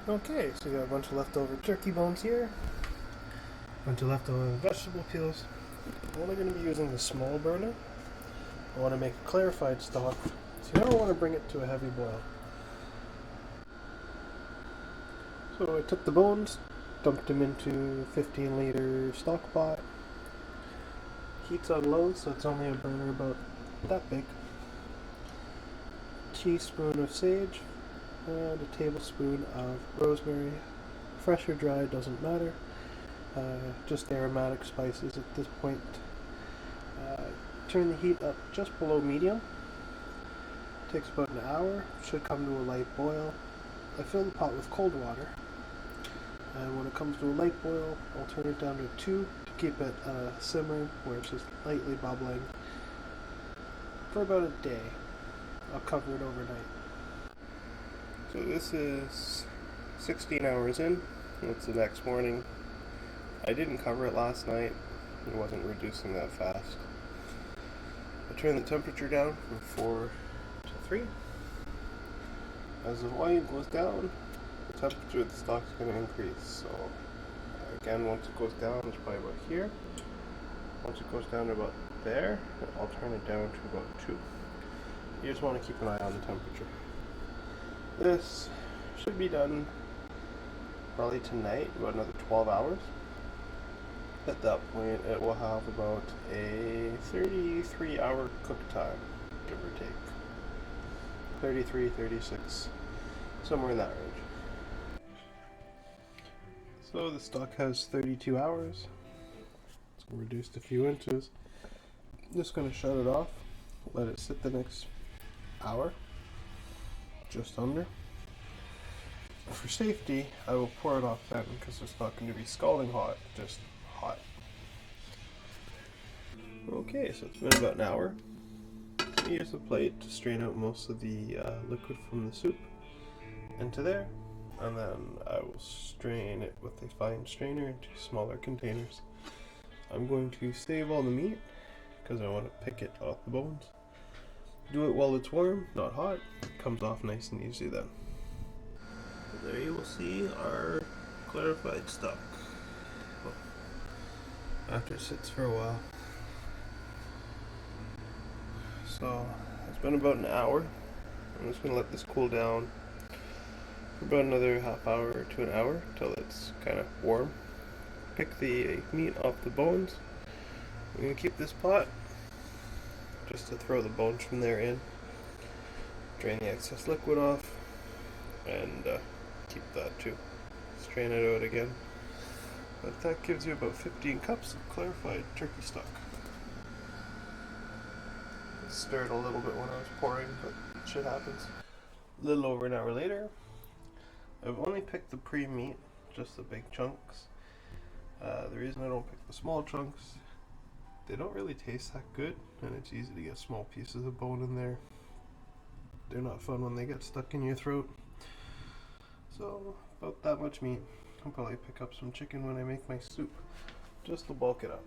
Okay, so we got a bunch of leftover turkey bones here, a bunch of leftover vegetable peels. I'm only going to be using the small burner. I want to make a clarified stock, so you never want to bring it to a heavy boil. So I took the bones, dumped them into 15-liter stock pot. Heat's on low, so it's only a burner about that big. Teaspoon of sage and a tablespoon of rosemary. Fresh or dry doesn't matter. Just aromatic spices at this point. Turn the heat up just below medium. Takes about an hour. Should come to a light boil. I fill the pot with cold water. And when it comes to a light boil, I'll turn it down to 2 to keep it simmer where it's just lightly bubbling for about a day. I'll cover it overnight. So this is 16 hours in. It's the next morning. I didn't cover it last night. It wasn't reducing that fast. I turned the temperature down from 4 to 3. As the volume goes down, the temperature of the stock is going to increase. So again, once it goes down, it's probably about here. Once it goes down to about there, I'll turn it down to about 2. You just want to keep an eye on the temperature. This should be done probably tonight, about another 12 hours. At that point, it will have about a 33-hour cook time, give or take. 33, 36, somewhere in that range. So the stock has 32 hours. It's reduced a few inches. I'm just going to shut it off, let it sit the next hour, just under. For safety, I will pour it off then because it's not going to be scalding hot, just hot. Okay, so it's been about an hour. Use a plate to strain out most of the liquid from the soup into there, and then I will strain it with a fine strainer into smaller containers. I'm going to save all the meat because I want to pick it off the bones. Do it while it's warm, not hot. It comes off nice and easy then. There you will see our clarified stock after it sits for a while. So it's been about an hour. I'm just going to let this cool down for about another half hour to an hour till it's kind of warm. Pick the meat off the bones. I'm going to keep this pot just to throw the bones from there in. Drain the excess liquid off and keep that too. Strain it out again. But that gives you about 15 cups of clarified turkey stock. It stirred a little bit when I was pouring, but shit happens. A little over an hour later, I've only picked the preem meat, just the big chunks. The reason I don't pick the small chunks, they don't really taste that good, and it's easy to get small pieces of bone in there. They're not fun when they get stuck in your throat. So, about that much meat. I'll probably pick up some chicken when I make my soup, just to bulk it up.